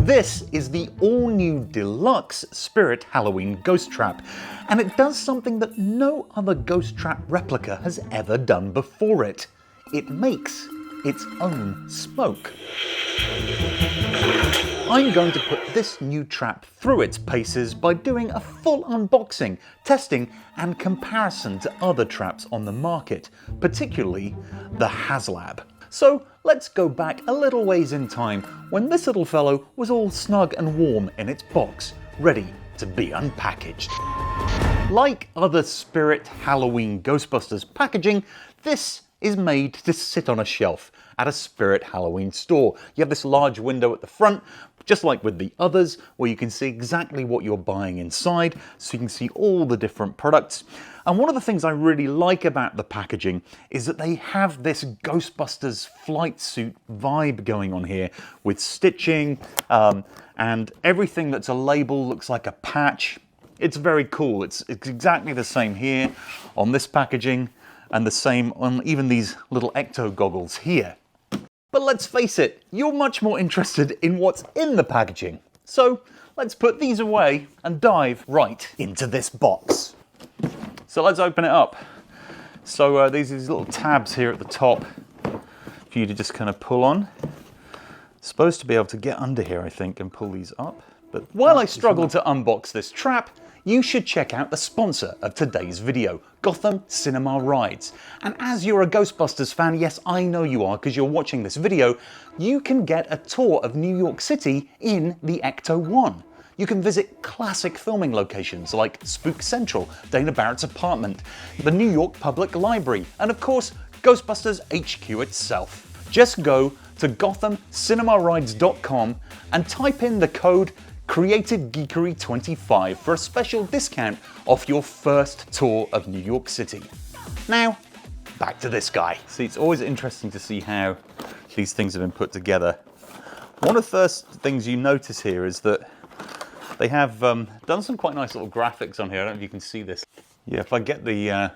This is the all-new Deluxe Spirit Halloween Ghost Trap, and it does something that no other ghost trap replica has ever done before it. It makes its own smoke. I'm going to put this new trap through its paces by doing a full unboxing, testing and comparison to other traps on the market, particularly the HasLab. So let's go back a little ways in time when this little fellow was all snug and warm in its box, ready to be unpackaged. Like other Spirit Halloween Ghostbusters packaging, this is made to sit on a shelf at a Spirit Halloween store. You have this large window at the front, just like with the others, where you can see exactly what you're buying inside, so you can see all the different products. And one of the things I really like about the packaging is that they have this Ghostbusters flight suit vibe going on here, with stitching, and everything that's a label looks like a patch. It's very cool. It's exactly the same here on this packaging, and the same on even these little ecto goggles here. But let's face it, you're much more interested in what's in the packaging. So let's put these away and dive right into this box. So let's open it up. So these little tabs here at the top for you to just kind of pull on. Supposed to be able to get under here, I think, and pull these up. But while I struggle to unbox this trap, you should check out the sponsor of today's video, Gotham Cinema Rides. And as you're a Ghostbusters fan, yes, I know you are because you're watching this video, you can get a tour of New York City in the Ecto 1. You can visit classic filming locations like Spook Central, Dana Barrett's apartment, the New York Public Library, and of course, Ghostbusters HQ itself. Just go to GothamCinemaRides.com and type in the code Creative Geekery 25 for a special discount off your first tour of New York City. Now, back to this guy. See, it's always interesting to see how these things have been put together. One of the first things you notice here is that they have done some quite nice little graphics on here. I don't know if you can see this. Yeah, if I get the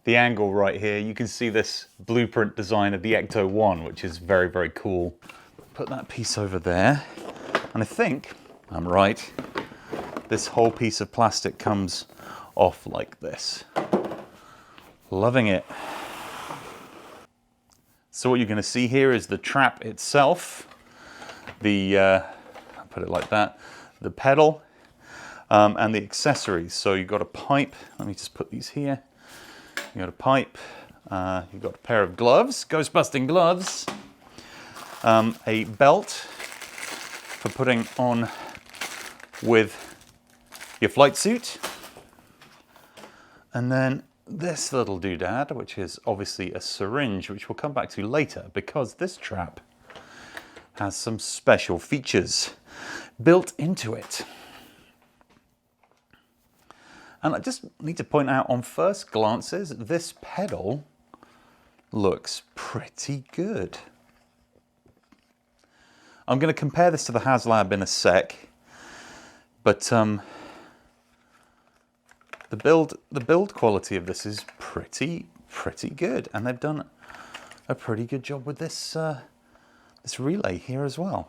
angle right here, you can see this blueprint design of the Ecto 1, which is very, very cool. Put that piece over there, and I think I'm right. This whole piece of plastic comes off like this. Loving it. So what you're going to see here is the trap itself. I'll put it like that. The pedal and the accessories. So you've got a pipe. Let me just put these here. You've got a pipe. You've got a pair of gloves, ghost-busting gloves. A belt for putting on with your flight suit, and then this little doodad, which is obviously a syringe, which we'll come back to later because this trap has some special features built into it. And I just need to point out, on first glances, this pedal looks pretty good. I'm going to compare this to the HasLab in a sec. But the build quality of this is pretty good, and they've done a pretty good job with this this relay here as well.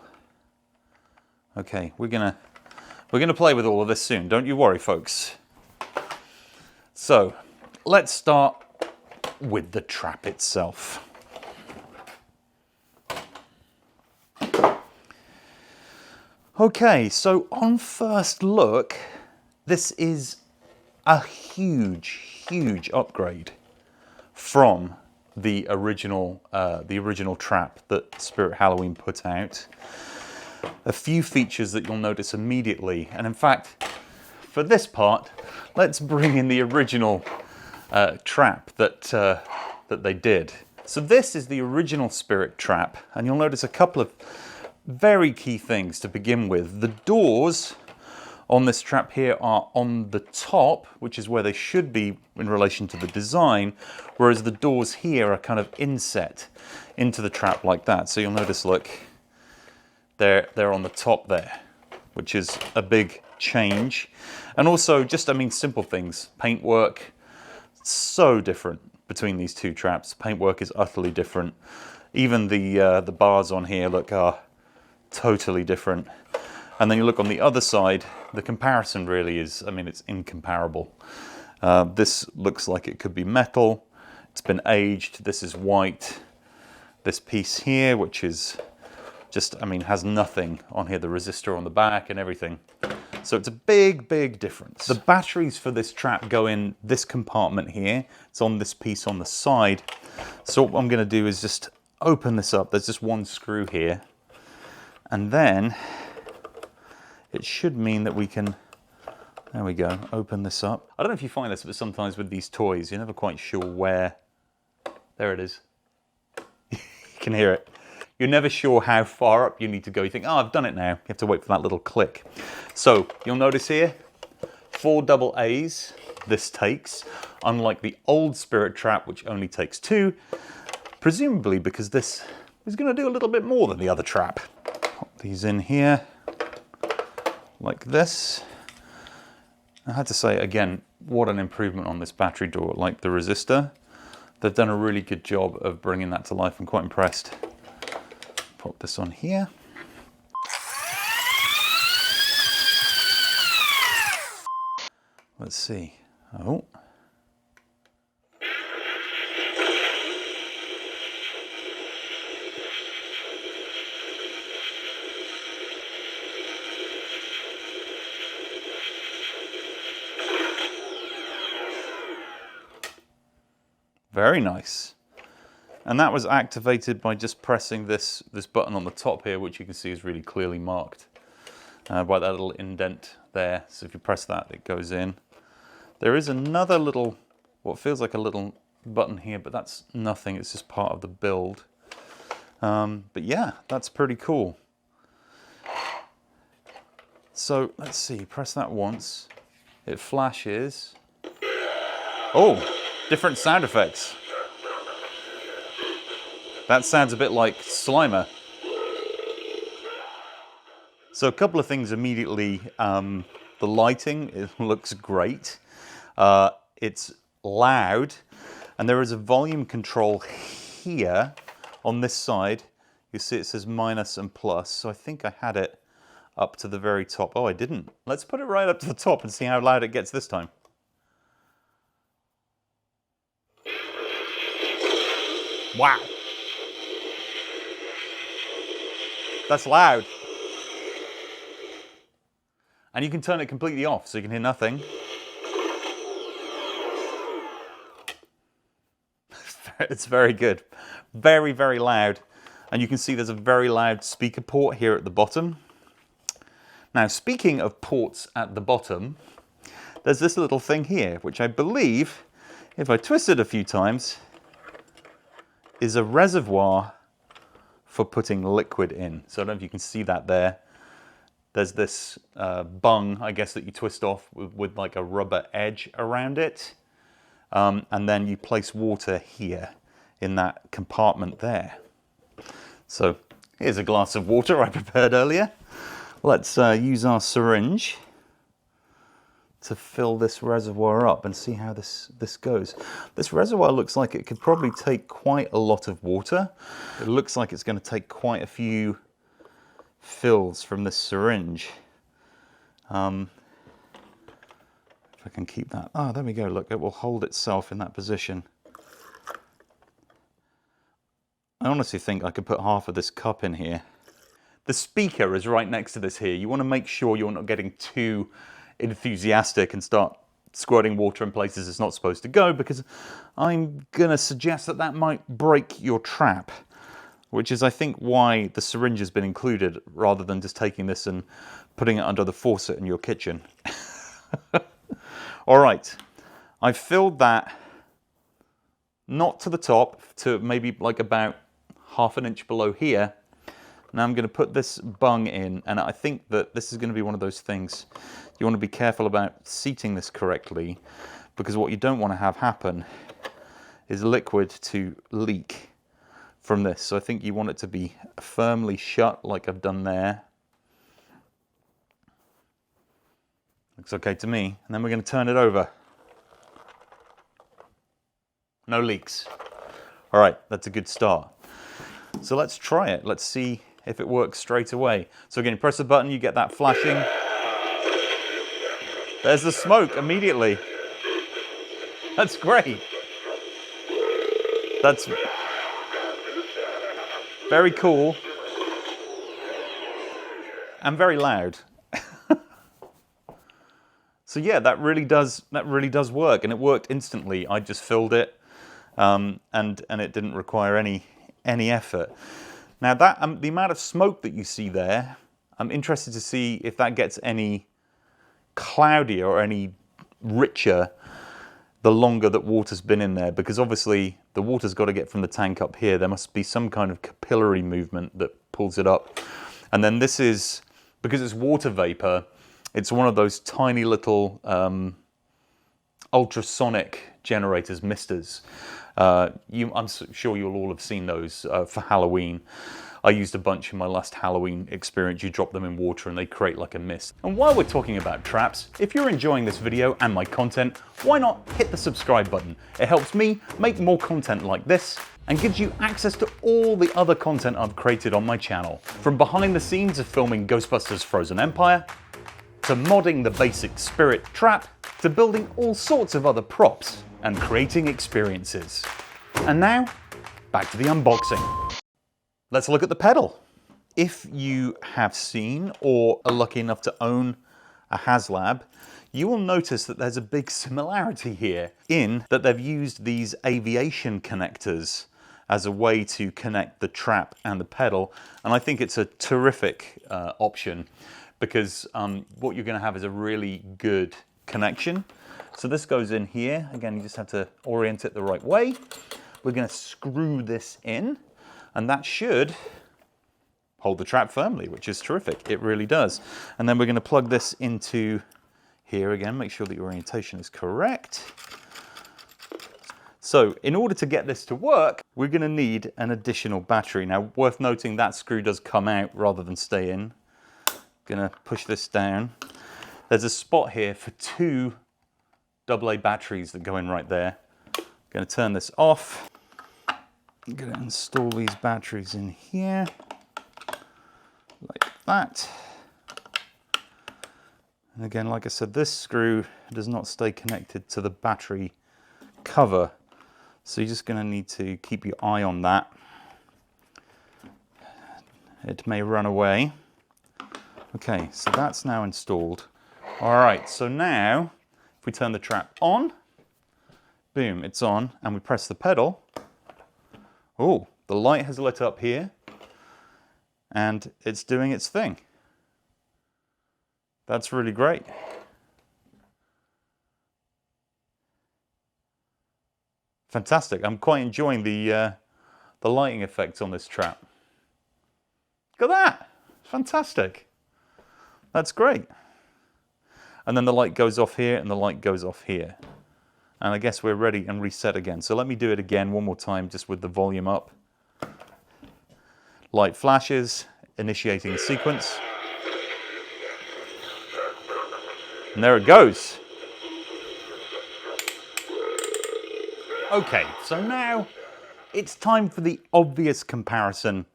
Okay, we're gonna play with all of this soon. Don't you worry, folks. So let's start with the trap itself. Okay, so on first look, this is a huge upgrade from the original trap that Spirit Halloween put out. A few features that you'll notice immediately, and in fact, for this part, let's bring in the original trap that they did. So this is the original Spirit trap, and you'll notice a couple of very key things to begin with. The doors on this trap here are on the top, which is where they should be in relation to the design, whereas the doors here are kind of inset into the trap like that. So you'll notice, look, they're on the top there, which is a big change. And also just, I mean, simple things. Paintwork, so different between these two traps. Paintwork is utterly different. Even the bars on here, look, are totally different. And then you look on the other side, the comparison really is, I mean, it's incomparable. This looks like it could be metal. It's been aged. This is white. This piece here, which is just, I mean, has nothing on here, the resistor on the back and everything. So it's a big, big difference. The batteries for this trap go in this compartment here. It's on this piece on the side. So what I'm going to do is just open this up. There's just one screw here. And then it should mean that we can, there we go, open this up. I don't know if you find this, but sometimes with these toys, you're never quite sure where, there it is. You can hear it. You're never sure how far up you need to go. You think, oh, I've done it now. You have to wait for that little click. So you'll notice here, 4 double A's this takes, unlike the old Spirit trap, which only takes 2, presumably because this is going to do a little bit more than the other trap. Pop these in here, like this. I had to say, again, what an improvement on this battery door, like the resistor. They've done a really good job of bringing that to life. I'm quite impressed. Pop this on here. Let's see. Oh. Very nice. And that was activated by just pressing this button on the top here, which you can see is really clearly marked by that little indent there. So if you press that, it goes in. There is another little, what feels like a little button here, but that's nothing. It's just part of the build. But yeah, that's pretty cool. So let's see, press that once. It flashes. Oh, different sound effects. That sounds a bit like Slimer. So a couple of things immediately. The lighting, it looks great. It's loud. And there is a volume control here on this side. You see it says minus and plus. So I think I had it up to the very top. Oh, I didn't. Let's put it right up to the top and see how loud it gets this time. Wow. That's loud. And you can turn it completely off so you can hear nothing. It's very good. Very, very loud. And you can see there's a very loud speaker port here at the bottom. Now, speaking of ports at the bottom, there's this little thing here, which I believe, if I twist it a few times, is a reservoir for putting liquid in. So I don't know if you can see that there. There's this bung, I guess, that you twist off with like a rubber edge around it. And then you place water here in that compartment there. So here's a glass of water I prepared earlier. Let's use our syringe to fill this reservoir up and see how this goes. This reservoir looks like it could probably take quite a lot of water. It looks like it's going to take quite a few fills from this syringe. If I can keep that. Oh, there we go. Look, it will hold itself in that position. I honestly think I could put half of this cup in here. The speaker is right next to this here. You want to make sure you're not getting too enthusiastic and start squirting water in places it's not supposed to go, because I'm going to suggest that that might break your trap, which is, I think, why the syringe has been included rather than just taking this and putting it under the faucet in your kitchen. All right, I've filled that not to the top, to maybe like about ½ an inch below here. Now I'm going to put this bung in, and I think that this is going to be one of those things you want to be careful about seating this correctly, because what you don't want to have happen is liquid to leak from this. So I think you want it to be firmly shut like I've done there. Looks okay to me. And then we're going to turn it over. No leaks. All right, that's a good start. So let's try it. Let's see if it works straight away. So again, you press the button, you get that flashing. There's the smoke immediately. That's great. That's very cool and very loud. So yeah, that really does work, and it worked instantly. I just filled it, and it didn't require any effort. Now that the amount of smoke that you see there, I'm interested to see if that gets any cloudier or any richer the longer that water's been in there, because obviously the water's got to get from the tank up here. There must be some kind of capillary movement that pulls it up, and then this is, because it's water vapor, it's one of those tiny little ultrasonic generators, misters. I'm sure you'll all have seen those for Halloween. I used a bunch in my last Halloween experience. You drop them in water and they create like a mist. And while we're talking about traps, if you're enjoying this video and my content, why not hit the subscribe button? It helps me make more content like this and gives you access to all the other content I've created on my channel. From behind the scenes of filming Ghostbusters Frozen Empire, to modding the basic Spirit trap, to building all sorts of other props and creating experiences. And now, back to the unboxing. Let's look at the pedal. If you have seen or are lucky enough to own a HasLab, you will notice that there's a big similarity here in that they've used these aviation connectors as a way to connect the trap and the pedal. And I think it's a terrific option, because what you're going to have is a really good connection. So this goes in here. Again, you just have to orient it the right way. We're going to screw this in, and that should hold the trap firmly, which is terrific. It really does. And then we're going to plug this into here again, make sure the orientation is correct. So in order to get this to work, we're going to need an additional battery. Now, worth noting, that screw does come out rather than stay in. Gonna push this down. There's a spot here for 2 AA batteries that go in right there. Gonna turn this off. I'm gonna install these batteries in here, like that. And again, like I said, this screw does not stay connected to the battery cover. So you're just gonna need to keep your eye on that. It may run away. Okay, so that's now installed. All right, so now if we turn the trap on, boom, it's on, and we press the pedal. Oh, the light has lit up here, and it's doing its thing. That's really great. Fantastic. I'm quite enjoying the lighting effects on this trap. Look at that. Fantastic. That's great. And then the light goes off here and the light goes off here. And I guess we're ready and reset again. So let me do it again one more time, just with the volume up. Light flashes, initiating the sequence. And there it goes. Okay, so now it's time for the obvious comparison.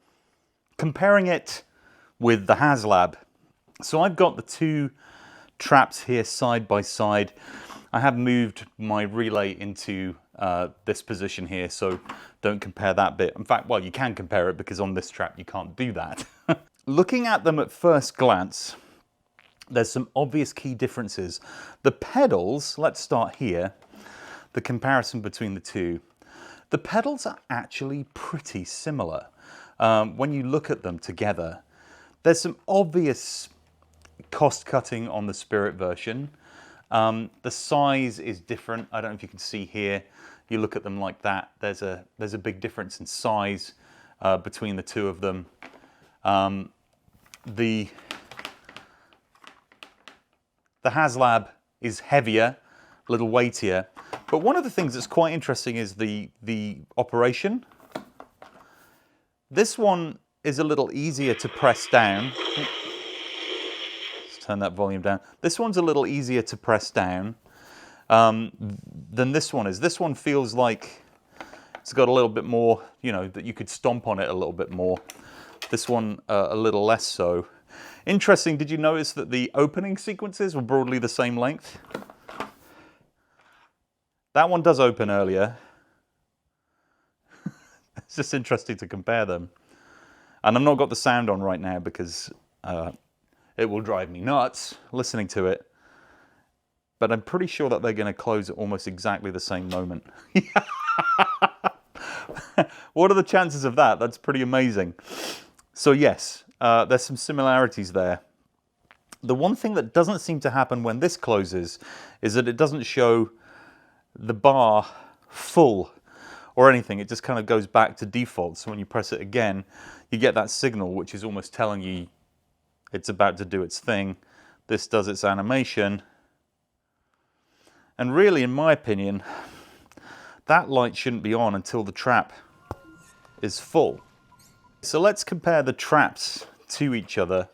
Comparing it with the HasLab. So I've got the 2 traps here side by side. I have moved my relay into this position here, so don't compare that bit. In fact, well, you can compare it, because on this trap you can't do that. Looking at them at first glance, there's some obvious key differences. The pedals, let's start here, the comparison between the 2. The pedals are actually pretty similar when you look at them together. There's some obvious cost cutting on the Spirit version. The size is different. I don't know if you can see here. You look at them like that. There's a big difference in size between the 2 of them. The HasLab is heavier, a little weightier. But one of the things that's quite interesting is the operation. This one is a little easier to press down. Let's turn that volume down. This one's a little easier to press down than this one is. This one feels like it's got a little bit more, you know, that you could stomp on it a little bit more. This one a little less so. Interesting, did you notice that the opening sequences were broadly the same length? That one does open earlier. It's just interesting to compare them. And I've not got the sound on right now because it will drive me nuts listening to it. But I'm pretty sure that they're going to close at almost exactly the same moment. What are the chances of that? That's pretty amazing. So yes, there's some similarities there. The one thing that doesn't seem to happen when this closes is that it doesn't show the bar full or anything. It just kind of goes back to default. So when you press it again, you get that signal, which is almost telling you it's about to do its thing. This does its animation. And really, in my opinion, that light shouldn't be on until the trap is full. So let's compare the traps to each other.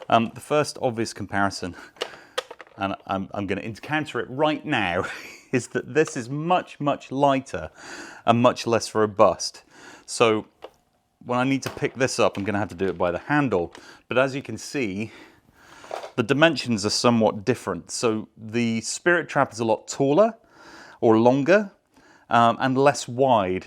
The first obvious comparison, and I'm going to encounter it right now, is that this is much, much lighter and much less robust. So when I need to pick this up, I'm going to have to do it by the handle. But as you can see, the dimensions are somewhat different. So the Spirit Trap is a lot taller or longer and less wide.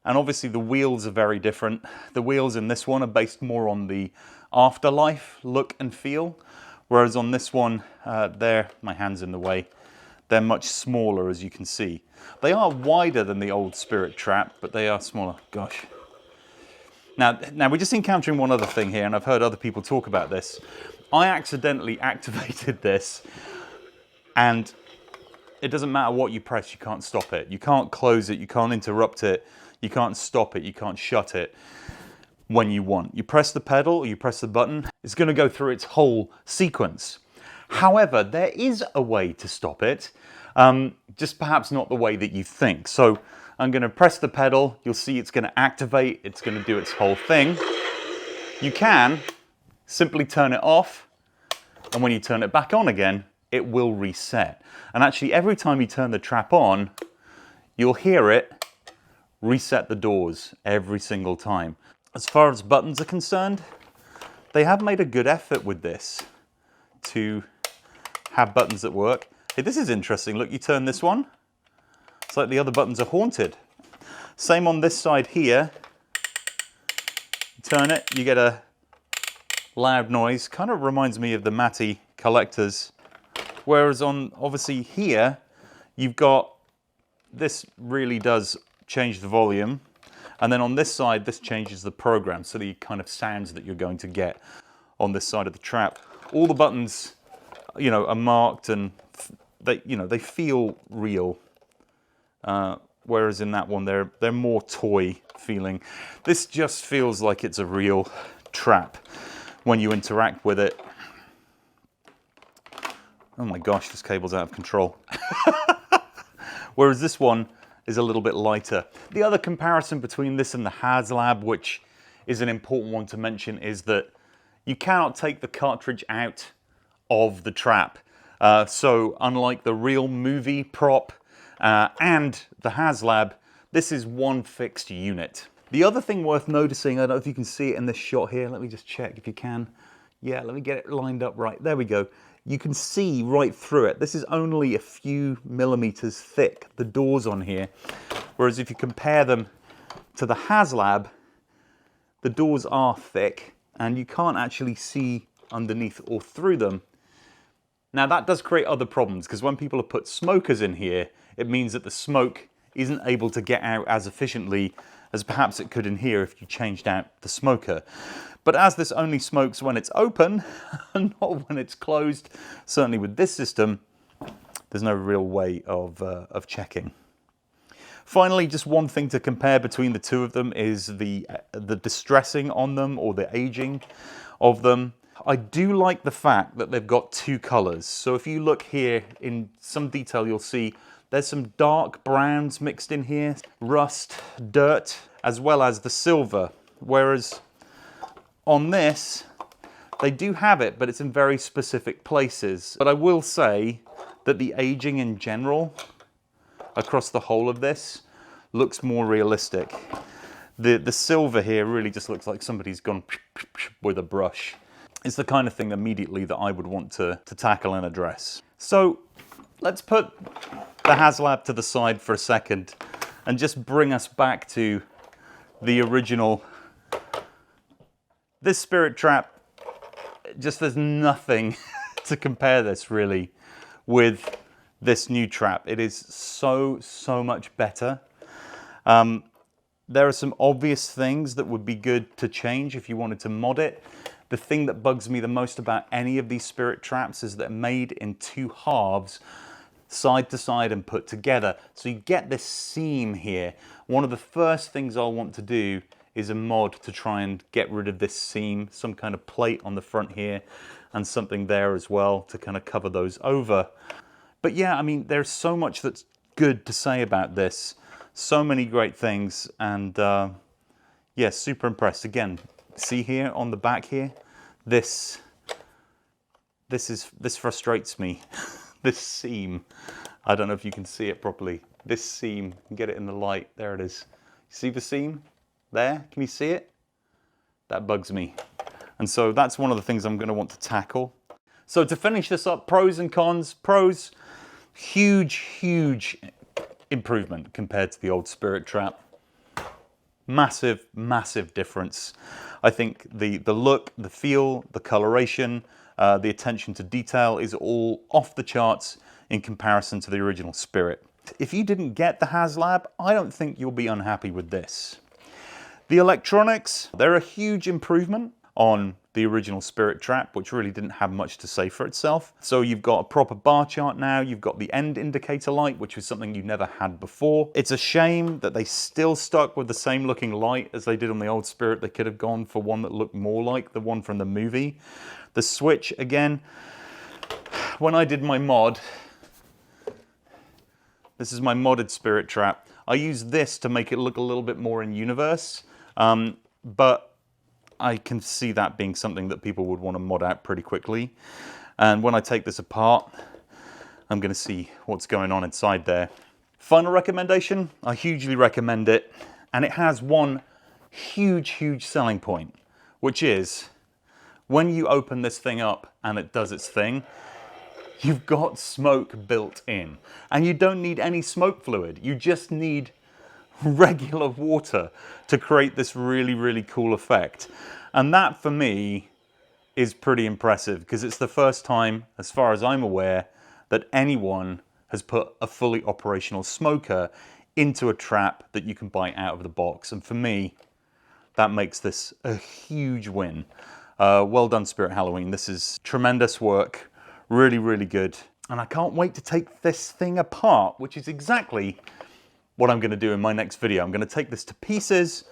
And obviously the wheels are very different. The wheels in this one are based more on the afterlife look and feel, whereas on this one, my hand's in the way, they're much smaller, as you can see. They are wider than the old Spirit Trap, but they are smaller. Gosh. Now we're just encountering one other thing here, and I've heard other people talk about this. I accidentally activated this, and it doesn't matter what you press, you can't stop it. You can't close it, you can't interrupt it, you can't stop it, you can't shut it when you want. You press the pedal or you press the button, it's going to go through its whole sequence. However, there is a way to stop it, just perhaps not the way that you think. So I'm going to press the pedal, you'll see it's going to activate, it's going to do its whole thing. You can simply turn it off, and when you turn it back on again, it will reset. And actually, every time you turn the trap on, you'll hear it reset the doors every single time. As far as buttons are concerned, they have made a good effort with this to have buttons that work. Hey, this is interesting. Look, you turn this one, it's like the other buttons are haunted. Same on this side here. You turn it, you get a loud noise. Kind of reminds me of the Matty collectors. Whereas on, obviously here, you've got, this really does change the volume. And then on this side, this changes the program, so the kind of sounds that you're going to get on this side of the trap. All the buttons, you know, are marked, and they, you know, they feel real. Whereas in that one, they're more toy feeling. This just feels like it's a real trap when you interact with it. Oh my gosh, this cable's out of control. Whereas this one is a little bit lighter. The other comparison between this and the HasLab, which is an important one to mention, is that you cannot take the cartridge out of the trap. So unlike the real movie prop and the HasLab, this is one fixed unit. The other thing worth noticing, I don't know if you can see it in this shot here, let me just check if you can. Yeah, let me get it lined up right, there we go. You can see right through it. This is only a few millimeters thick, the doors on here. Whereas if you compare them to the HasLab, the doors are thick and you can't actually see underneath or through them. Now that does create other problems, because when people have put smokers in here, it means that the smoke isn't able to get out as efficiently as perhaps it could in here if you changed out the smoker. But as this only smokes when it's open and not when it's closed, certainly with this system, there's no real way of checking. Finally, just one thing to compare between the two of them is the distressing on them, or the aging of them. I do like the fact that they've got two colors. So if you look here in some detail, you'll see there's some dark browns mixed in here, rust, dirt, as well as the silver. Whereas on this, they do have it, but it's in very specific places. But I will say that the aging in general, across the whole of this, looks more realistic. The silver here really just looks like somebody's gone with a brush. It's the kind of thing immediately that I would want to tackle and address. So let's put the HasLab to the side for a second and just bring us back to the original. This Spirit Trap, just there's nothing to compare this really with this new trap. It is so much better. There are some obvious things that would be good to change if you wanted to mod it. The thing that bugs me the most about any of these Spirit Traps is that they're made in two halves, side to side and put together. So you get this seam here. One of the first things I'll want to do is a mod to try and get rid of this seam, some kind of plate on the front here and something there as well to kind of cover those over. But yeah, I mean, there's so much that's good to say about this. So many great things, and yeah, super impressed. Again, see here on the back here, this frustrates me. This seam, I don't know if you can see it properly. This seam, you can get it in the light, there it is. See the seam there? Can you see it? That bugs me. And so that's one of the things I'm going to want to tackle. So to finish this up, pros and cons. Pros, huge improvement compared to the old Spirit Trap. Massive difference. I think the look, the feel, the coloration, the attention to detail is all off the charts in comparison to the original Spirit. If you didn't get the HasLab, I don't think you'll be unhappy with this. The electronics, they're a huge improvement on the original Spirit Trap, which really didn't have much to say for itself. So you've got a proper bar chart now, you've got the end indicator light, which was something you never had before. It's a shame that they still stuck with the same looking light as they did on the old Spirit. They could have gone for one that looked more like the one from the movie. The switch, again, when I did my mod, this is my modded Spirit Trap, I used this to make it look a little bit more in universe, but I can see that being something that people would want to mod out pretty quickly. And when I take this apart, I'm going to see what's going on inside there. Final recommendation, I hugely recommend it. And it has one huge selling point, which is when you open this thing up and it does its thing, you've got smoke built in. And you don't need any smoke fluid. You just need regular water to create this really cool effect. And that for me is pretty impressive because it's the first time, as far as I'm aware, that anyone has put a fully operational smoker into a trap that you can buy out of the box. And for me, that makes this a huge win. Well done, Spirit Halloween. This is tremendous work, really good. And I can't wait to take this thing apart, which is exactly what I'm going to do in my next video. I'm going to take this to pieces,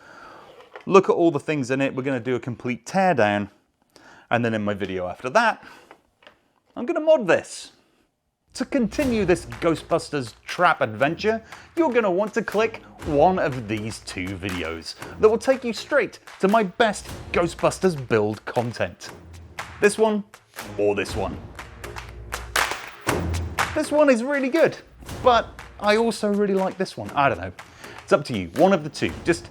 look at all the things in it. We're going to do a complete teardown. And then in my video after that, I'm going to mod this. To continue this Ghostbusters trap adventure, you're going to want to click one of these two videos that will take you straight to my best Ghostbusters build content. This one or this one. This one is really good, but I also really like this one. I don't know. It's up to you. One of the two. Just